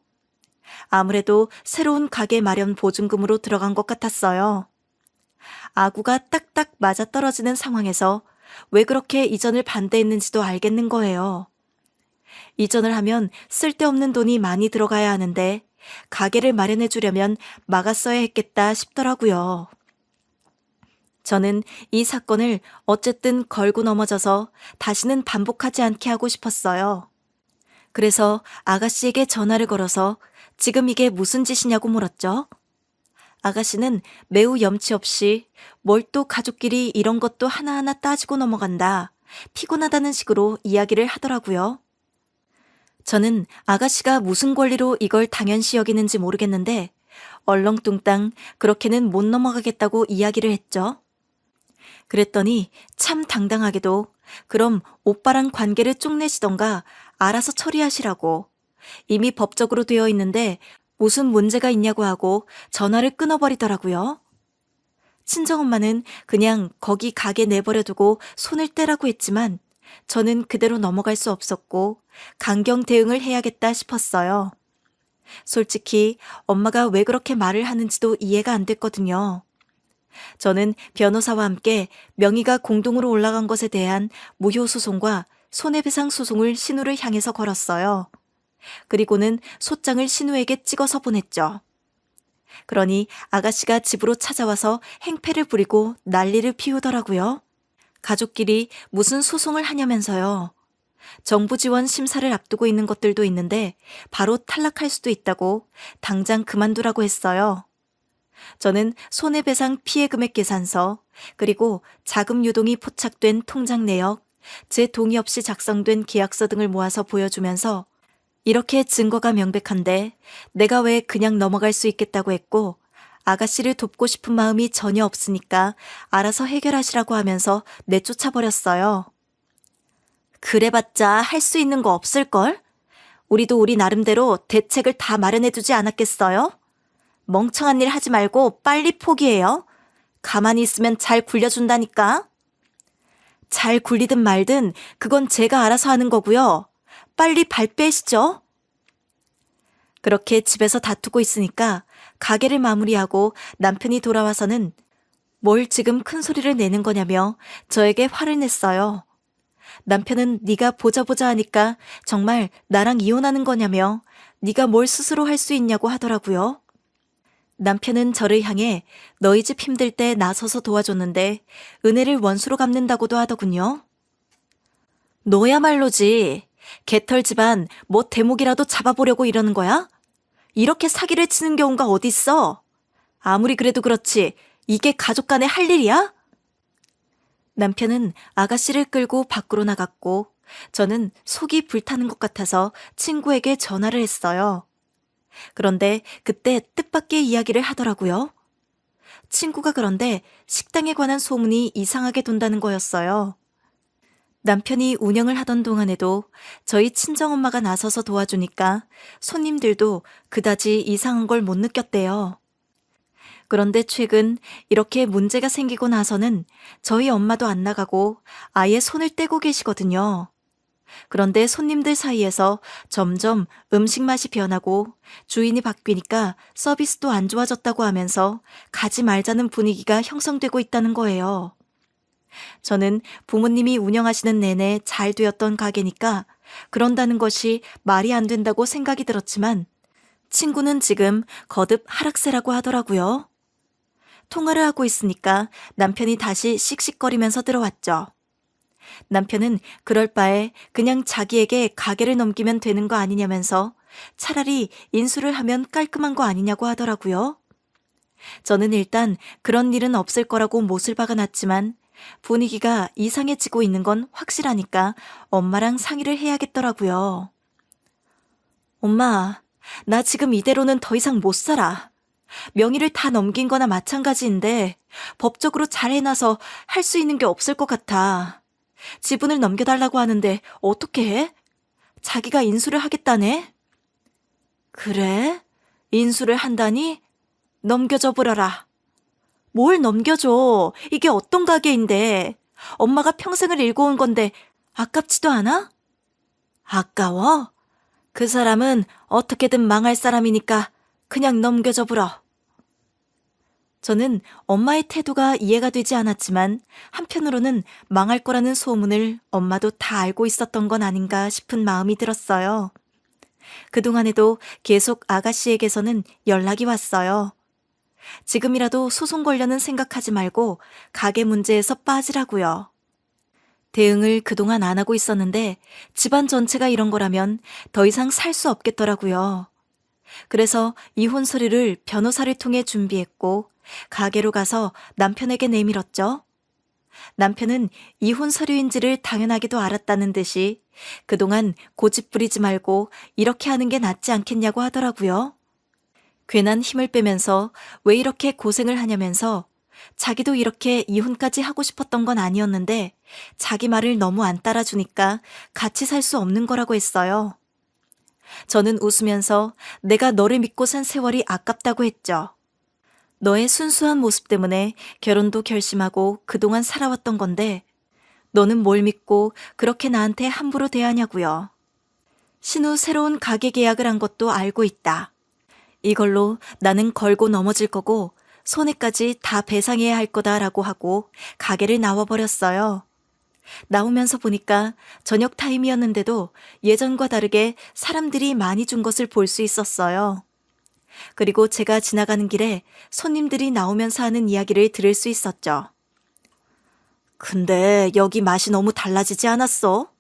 아무래도 새로운 가게 마련 보증금으로 들어간 것 같았어요. 아구가 딱딱 맞아떨어지는 상황에서 왜 그렇게 이전을 반대했는지도 알겠는 거예요. 이전을 하면 쓸데없는 돈이 많이 들어가야 하는데 가게를 마련해 주려면 막았어야 했겠다 싶더라고요. 저는 이 사건을 어쨌든 걸고 넘어져서 다시는 반복하지 않게 하고 싶었어요. 그래서 아가씨에게 전화를 걸어서 지금 이게 무슨 짓이냐고 물었죠. 아가씨는 매우 염치 없이 뭘 또 가족끼리 이런 것도 하나하나 따지고 넘어간다. 피곤하다는 식으로 이야기를 하더라고요. 저는 아가씨가 무슨 권리로 이걸 당연시 여기는지 모르겠는데 얼렁뚱땅 그렇게는 못 넘어가겠다고 이야기를 했죠. 그랬더니 참 당당하게도 그럼 오빠랑 관계를 쪽내시던가 알아서 처리하시라고, 이미 법적으로 되어 있는데 무슨 문제가 있냐고 하고 전화를 끊어버리더라고요. 친정엄마는 그냥 거기 가게 내버려두고 손을 떼라고 했지만 저는 그대로 넘어갈 수 없었고 강경 대응을 해야겠다 싶었어요. 솔직히 엄마가 왜 그렇게 말을 하는지도 이해가 안 됐거든요. 저는 변호사와 함께 명의가 공동으로 올라간 것에 대한 무효소송과 손해배상 소송을 신우를 향해서 걸었어요. 그리고는 소장을 신우에게 찍어서 보냈죠. 그러니 아가씨가 집으로 찾아와서 행패를 부리고 난리를 피우더라고요. 가족끼리 무슨 소송을 하냐면서요. 정부 지원 심사를 앞두고 있는 것들도 있는데 바로 탈락할 수도 있다고 당장 그만두라고 했어요. 저는 손해배상 피해금액 계산서, 그리고 자금 유동이 포착된 통장 내역, 제 동의 없이 작성된 계약서 등을 모아서 보여주면서 이렇게 증거가 명백한데 내가 왜 그냥 넘어갈 수 있겠다고 했고, 아가씨를 돕고 싶은 마음이 전혀 없으니까 알아서 해결하시라고 하면서 내쫓아버렸어요. 그래봤자 할 수 있는 거 없을걸? 우리도 우리 나름대로 대책을 다 마련해두지 않았겠어요? 멍청한 일 하지 말고 빨리 포기해요. 가만히 있으면 잘 굴려준다니까. 잘 굴리든 말든 그건 제가 알아서 하는 거고요. 빨리 발 빼시죠. 그렇게 집에서 다투고 있으니까 가게를 마무리하고 남편이 돌아와서는 뭘 지금 큰 소리를 내는 거냐며 저에게 화를 냈어요. 남편은 네가 보자 보자 하니까 정말 나랑 이혼하는 거냐며 네가 뭘 스스로 할 수 있냐고 하더라고요. 남편은 저를 향해 너희 집 힘들 때 나서서 도와줬는데 은혜를 원수로 갚는다고도 하더군요. 너야말로지. 개털 집안 뭐 대목이라도 잡아보려고 이러는 거야? 이렇게 사기를 치는 경우가 어딨어? 아무리 그래도 그렇지 이게 가족 간에 할 일이야? 남편은 아가씨를 끌고 밖으로 나갔고 저는 속이 불타는 것 같아서 친구에게 전화를 했어요. 그런데 그때 뜻밖의 이야기를 하더라고요. 친구가 그런데 식당에 관한 소문이 이상하게 돈다는 거였어요. 남편이 운영을 하던 동안에도 저희 친정엄마가 나서서 도와주니까 손님들도 그다지 이상한 걸 못 느꼈대요. 그런데 최근 이렇게 문제가 생기고 나서는 저희 엄마도 안 나가고 아예 손을 떼고 계시거든요. 그런데 손님들 사이에서 점점 음식 맛이 변하고 주인이 바뀌니까 서비스도 안 좋아졌다고 하면서 가지 말자는 분위기가 형성되고 있다는 거예요. 저는 부모님이 운영하시는 내내 잘 되었던 가게니까 그런다는 것이 말이 안 된다고 생각이 들었지만 친구는 지금 거듭 하락세라고 하더라고요. 통화를 하고 있으니까 남편이 다시 씩씩거리면서 들어왔죠. 남편은 그럴 바에 그냥 자기에게 가게를 넘기면 되는 거 아니냐면서 차라리 인수를 하면 깔끔한 거 아니냐고 하더라고요. 저는 일단 그런 일은 없을 거라고 못을 박아놨지만 분위기가 이상해지고 있는 건 확실하니까 엄마랑 상의를 해야겠더라고요. 엄마, 나 지금 이대로는 더 이상 못 살아. 명의를 다 넘긴 거나 마찬가지인데 법적으로 잘 해놔서 할 수 있는 게 없을 것 같아. 지분을 넘겨달라고 하는데 어떻게 해? 자기가 인수를 하겠다네? 그래? 인수를 한다니? 넘겨줘 버려라. 뭘 넘겨줘? 이게 어떤 가게인데? 엄마가 평생을 일궈온 건데 아깝지도 않아? 아까워? 그 사람은 어떻게든 망할 사람이니까 그냥 넘겨줘 버려. 저는 엄마의 태도가 이해가 되지 않았지만 한편으로는 망할 거라는 소문을 엄마도 다 알고 있었던 건 아닌가 싶은 마음이 들었어요. 그동안에도 계속 아가씨에게서는 연락이 왔어요. 지금이라도 소송 걸려는 생각하지 말고 가게 문제에서 빠지라고요. 대응을 그동안 안 하고 있었는데 집안 전체가 이런 거라면 더 이상 살 수 없겠더라고요. 그래서 이혼 서류를 변호사를 통해 준비했고 가게로 가서 남편에게 내밀었죠. 남편은 이혼 서류인지를 당연하게도 알았다는 듯이 그동안 고집 부리지 말고 이렇게 하는 게 낫지 않겠냐고 하더라고요. 괜한 힘을 빼면서 왜 이렇게 고생을 하냐면서 자기도 이렇게 이혼까지 하고 싶었던 건 아니었는데 자기 말을 너무 안 따라주니까 같이 살 수 없는 거라고 했어요. 저는 웃으면서 내가 너를 믿고 산 세월이 아깝다고 했죠. 너의 순수한 모습 때문에 결혼도 결심하고 그동안 살아왔던 건데 너는 뭘 믿고 그렇게 나한테 함부로 대하냐고요. 신우 새로운 가게 계약을 한 것도 알고 있다. 이걸로 나는 걸고 넘어질 거고 손해까지 다 배상해야 할 거다라고 하고 가게를 나와버렸어요. 나오면서 보니까 저녁 타임이었는데도 예전과 다르게 사람들이 많이 준 것을 볼 수 있었어요. 그리고 제가 지나가는 길에 손님들이 나오면서 하는 이야기를 들을 수 있었죠. 근데 여기 맛이 너무 달라지지 않았어?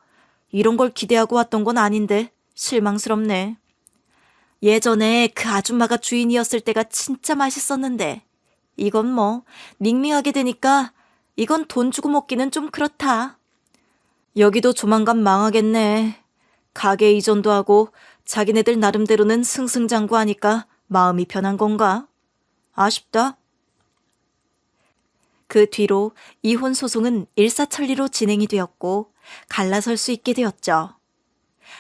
이런 걸 기대하고 왔던 건 아닌데 실망스럽네. 예전에 그 아줌마가 주인이었을 때가 진짜 맛있었는데 이건 뭐 밍밍하게 되니까 이건 돈 주고 먹기는 좀 그렇다. 여기도 조만간 망하겠네. 가게 이전도 하고 자기네들 나름대로는 승승장구하니까 마음이 편한 건가? 아쉽다. 그 뒤로 이혼 소송은 일사천리로 진행이 되었고 갈라설 수 있게 되었죠.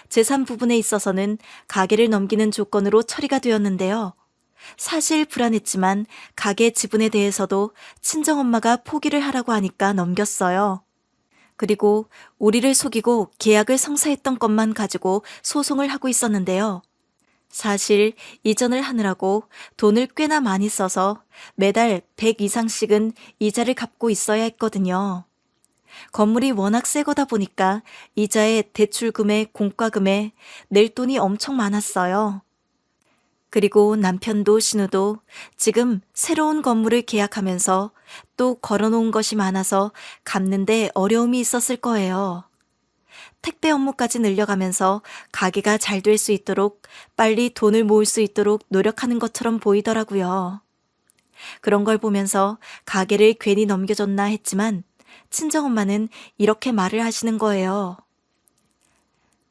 재산 부분에 있어서는 가게를 넘기는 조건으로 처리가 되었는데요. 사실 불안했지만 가게 지분에 대해서도 친정엄마가 포기를 하라고 하니까 넘겼어요. 그리고 우리를 속이고 계약을 성사했던 것만 가지고 소송을 하고 있었는데요. 사실 이전을 하느라고 돈을 꽤나 많이 써서 매달 100 이상씩은 이자를 갚고 있어야 했거든요. 건물이 워낙 새 거다 보니까 이자에 대출금에 공과금에 낼 돈이 엄청 많았어요. 그리고 남편도 신우도 지금 새로운 건물을 계약하면서 또 걸어놓은 것이 많아서 갚는데 어려움이 있었을 거예요. 택배 업무까지 늘려가면서 가게가 잘 될 수 있도록 빨리 돈을 모을 수 있도록 노력하는 것처럼 보이더라고요. 그런 걸 보면서 가게를 괜히 넘겨줬나 했지만 친정엄마는 이렇게 말을 하시는 거예요.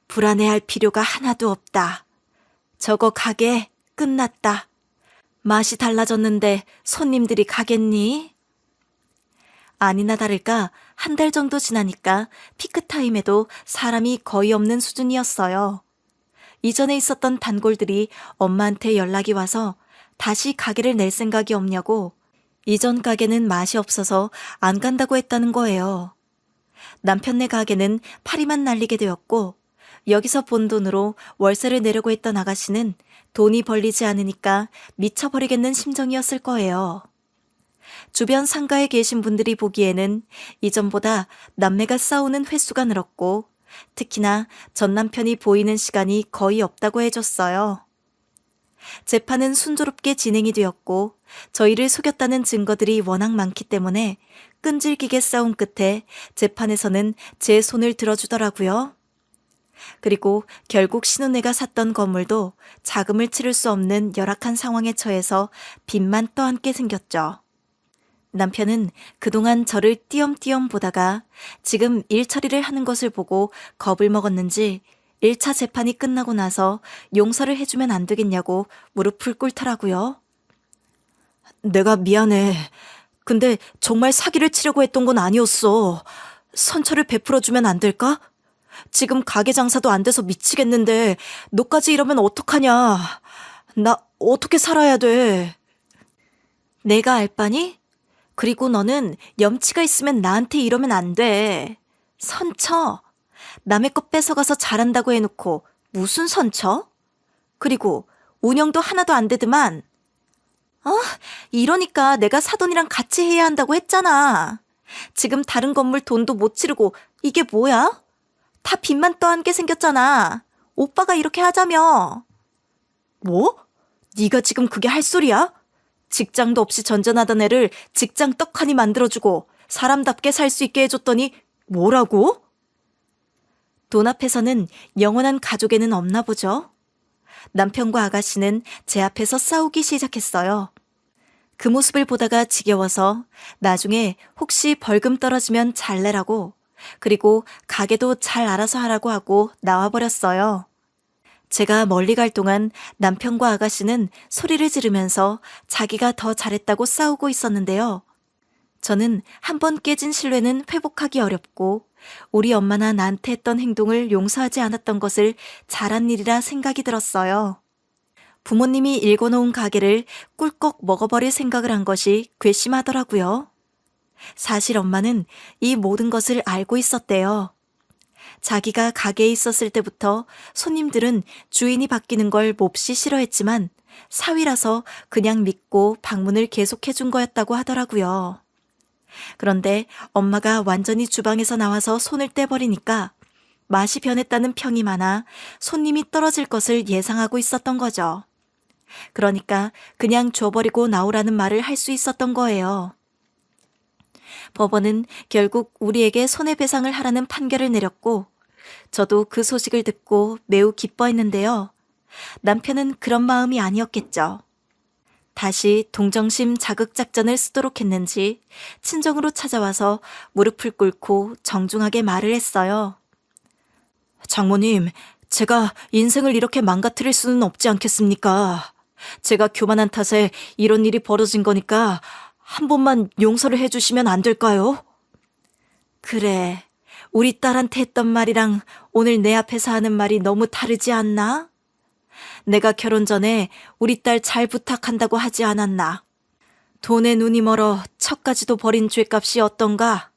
불안해할 필요가 하나도 없다. 저거 가게 끝났다. 맛이 달라졌는데 손님들이 가겠니? 아니나 다를까 한 달 정도 지나니까 피크타임에도 사람이 거의 없는 수준이었어요. 이전에 있었던 단골들이 엄마한테 연락이 와서 다시 가게를 낼 생각이 없냐고 이전 가게는 맛이 없어서 안 간다고 했다는 거예요. 남편네 가게는 파리만 날리게 되었고 여기서 본 돈으로 월세를 내려고 했던 아가씨는 돈이 벌리지 않으니까 미쳐버리겠는 심정이었을 거예요. 주변 상가에 계신 분들이 보기에는 이전보다 남매가 싸우는 횟수가 늘었고 특히나 전 남편이 보이는 시간이 거의 없다고 해줬어요. 재판은 순조롭게 진행이 되었고 저희를 속였다는 증거들이 워낙 많기 때문에 끈질기게 싸운 끝에 재판에서는 제 손을 들어주더라고요. 그리고 결국 신혼애가 샀던 건물도 자금을 치를 수 없는 열악한 상황에 처해서 빚만 떠안게 생겼죠. 남편은 그동안 저를 띄엄띄엄 보다가 지금 일 처리를 하는 것을 보고 겁을 먹었는지 1차 재판이 끝나고 나서 용서를 해주면 안 되겠냐고 무릎을 꿇더라고요. 내가 미안해. 근데 정말 사기를 치려고 했던 건 아니었어. 선처를 베풀어주면 안 될까? 지금 가게 장사도 안 돼서 미치겠는데 너까지 이러면 어떡하냐. 나 어떻게 살아야 돼. 내가 알 바니? 그리고 너는 염치가 있으면 나한테 이러면 안 돼. 선처. 남의 것 뺏어가서 잘한다고 해놓고 무슨 선처? 그리고 운영도 하나도 안 되더만. 이러니까 내가 사돈이랑 같이 해야 한다고 했잖아. 지금 다른 건물 돈도 못 치르고 이게 뭐야? 다 빚만 떠안게 생겼잖아. 오빠가 이렇게 하자며. 뭐? 네가 지금 그게 할 소리야? 직장도 없이 전전하던 애를 직장 떡하니 만들어주고 사람답게 살 수 있게 해줬더니 뭐라고? 돈 앞에서는 영원한 가족애는 없나 보죠. 남편과 아가씨는 제 앞에서 싸우기 시작했어요. 그 모습을 보다가 지겨워서 나중에 혹시 벌금 떨어지면 잘 내라고 그리고 가게도 잘 알아서 하라고 하고 나와버렸어요. 제가 멀리 갈 동안 남편과 아가씨는 소리를 지르면서 자기가 더 잘했다고 싸우고 있었는데요. 저는 한 번 깨진 신뢰는 회복하기 어렵고 우리 엄마나 나한테 했던 행동을 용서하지 않았던 것을 잘한 일이라 생각이 들었어요. 부모님이 일궈놓은 가게를 꿀꺽 먹어버릴 생각을 한 것이 괘씸하더라고요. 사실 엄마는 이 모든 것을 알고 있었대요. 자기가 가게에 있었을 때부터 손님들은 주인이 바뀌는 걸 몹시 싫어했지만 사위라서 그냥 믿고 방문을 계속해준 거였다고 하더라고요. 그런데 엄마가 완전히 주방에서 나와서 손을 떼버리니까 맛이 변했다는 평이 많아 손님이 떨어질 것을 예상하고 있었던 거죠. 그러니까 그냥 줘버리고 나오라는 말을 할 수 있었던 거예요. 법원은 결국 우리에게 손해배상을 하라는 판결을 내렸고 저도 그 소식을 듣고 매우 기뻐했는데요. 남편은 그런 마음이 아니었겠죠. 다시 동정심 자극 작전을 쓰도록 했는지 친정으로 찾아와서 무릎을 꿇고 정중하게 말을 했어요. 장모님, 제가 인생을 이렇게 망가뜨릴 수는 없지 않겠습니까? 제가 교만한 탓에 이런 일이 벌어진 거니까 한 번만 용서를 해주시면 안 될까요? 그래, 우리 딸한테 했던 말이랑 오늘 내 앞에서 하는 말이 너무 다르지 않나? 내가 결혼 전에 우리 딸 잘 부탁한다고 하지 않았나? 돈에 눈이 멀어 척까지도 버린 죗값이 어떤가?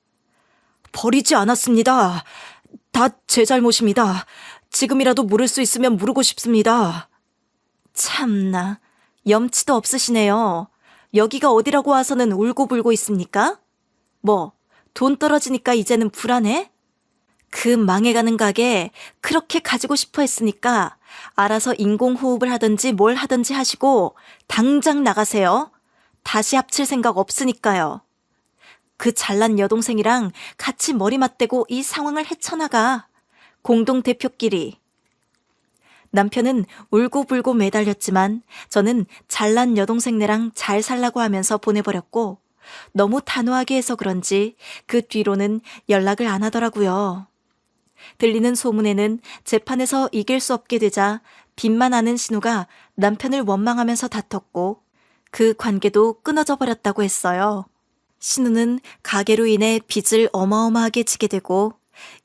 버리지 않았습니다. 다 제 잘못입니다. 지금이라도 물을 수 있으면 물고 싶습니다. 참나, 염치도 없으시네요. 여기가 어디라고 와서는 울고불고 있습니까? 뭐, 돈 떨어지니까 이제는 불안해? 그 망해가는 가게 그렇게 가지고 싶어 했으니까 알아서 인공호흡을 하든지 뭘 하든지 하시고 당장 나가세요. 다시 합칠 생각 없으니까요. 그 잘난 여동생이랑 같이 머리 맞대고 이 상황을 헤쳐나가. 공동대표끼리. 남편은 울고불고 매달렸지만 저는 잘난 여동생네랑 잘 살라고 하면서 보내버렸고 너무 단호하게 해서 그런지 그 뒤로는 연락을 안 하더라고요. 들리는 소문에는 재판에서 이길 수 없게 되자 빚만 아는 신우가 남편을 원망하면서 다퉜고 그 관계도 끊어져 버렸다고 했어요. 신우는 가게로 인해 빚을 어마어마하게 지게 되고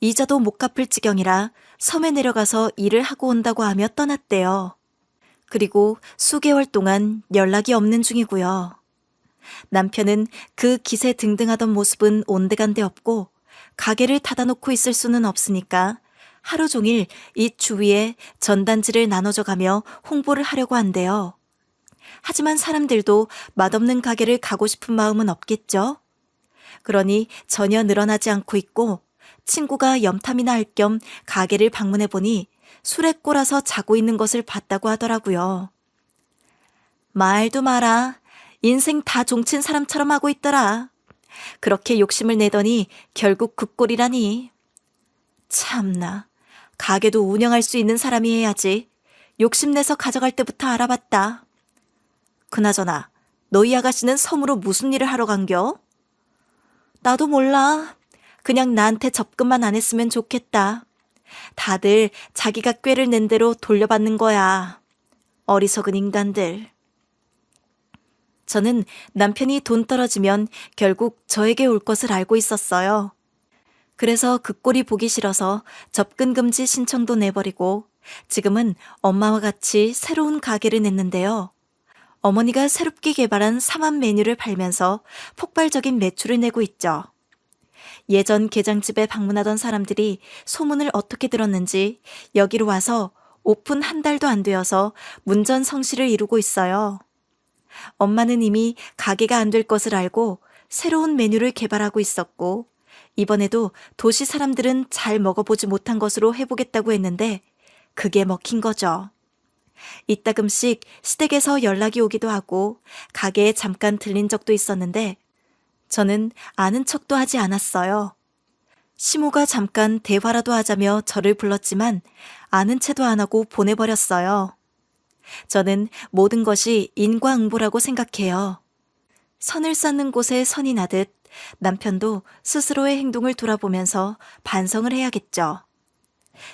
이자도 못 갚을 지경이라 섬에 내려가서 일을 하고 온다고 하며 떠났대요. 그리고 수개월 동안 연락이 없는 중이고요. 남편은 그 기세 등등하던 모습은 온데간데 없고 가게를 닫아놓고 있을 수는 없으니까 하루 종일 이 주위에 전단지를 나눠줘가며 홍보를 하려고 한대요. 하지만 사람들도 맛없는 가게를 가고 싶은 마음은 없겠죠? 그러니 전혀 늘어나지 않고 있고 친구가 염탐이나 할 겸 가게를 방문해보니 술에 꼬라서 자고 있는 것을 봤다고 하더라고요. 말도 마라. 인생 다 종친 사람처럼 하고 있더라. 그렇게 욕심을 내더니 결국 그 꼴이라니. 참나, 가게도 운영할 수 있는 사람이 해야지. 욕심내서 가져갈 때부터 알아봤다. 그나저나 너희 아가씨는 섬으로 무슨 일을 하러 간겨? 나도 몰라. 그냥 나한테 접근만 안 했으면 좋겠다. 다들 자기가 꾀를 낸 대로 돌려받는 거야. 어리석은 인간들. 저는 남편이 돈 떨어지면 결국 저에게 올 것을 알고 있었어요. 그래서 그 꼴이 보기 싫어서 접근 금지 신청도 내버리고 지금은 엄마와 같이 새로운 가게를 냈는데요. 어머니가 새롭게 개발한 사만 메뉴를 팔면서 폭발적인 매출을 내고 있죠. 예전 게장집에 방문하던 사람들이 소문을 어떻게 들었는지 여기로 와서 오픈 한 달도 안 되어서 문전성시를 이루고 있어요. 엄마는 이미 가게가 안 될 것을 알고 새로운 메뉴를 개발하고 있었고 이번에도 도시 사람들은 잘 먹어보지 못한 것으로 해보겠다고 했는데 그게 먹힌 거죠. 이따금씩 시댁에서 연락이 오기도 하고 가게에 잠깐 들린 적도 있었는데 저는 아는 척도 하지 않았어요. 시모가 잠깐 대화라도 하자며 저를 불렀지만 아는 체도 안 하고 보내버렸어요. 저는 모든 것이 인과응보라고 생각해요. 선을 쌓는 곳에 선이 나듯 남편도 스스로의 행동을 돌아보면서 반성을 해야겠죠.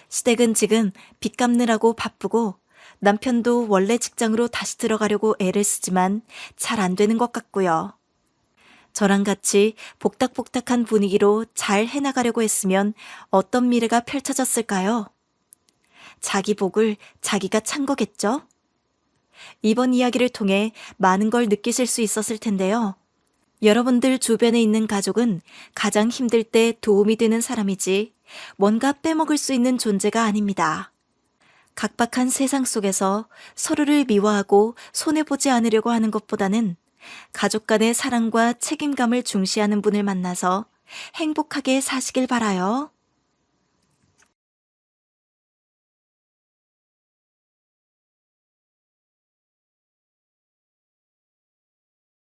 시댁은 지금 빚 갚느라고 바쁘고 남편도 원래 직장으로 다시 들어가려고 애를 쓰지만 잘 안 되는 것 같고요. 저랑 같이 복닥복닥한 분위기로 잘 해나가려고 했으면 어떤 미래가 펼쳐졌을까요? 자기 복을 자기가 찬 거겠죠? 이번 이야기를 통해 많은 걸 느끼실 수 있었을 텐데요. 여러분들 주변에 있는 가족은 가장 힘들 때 도움이 되는 사람이지 뭔가 빼먹을 수 있는 존재가 아닙니다. 각박한 세상 속에서 서로를 미워하고 손해보지 않으려고 하는 것보다는 가족 간의 사랑과 책임감을 중시하는 분을 만나서 행복하게 사시길 바라요.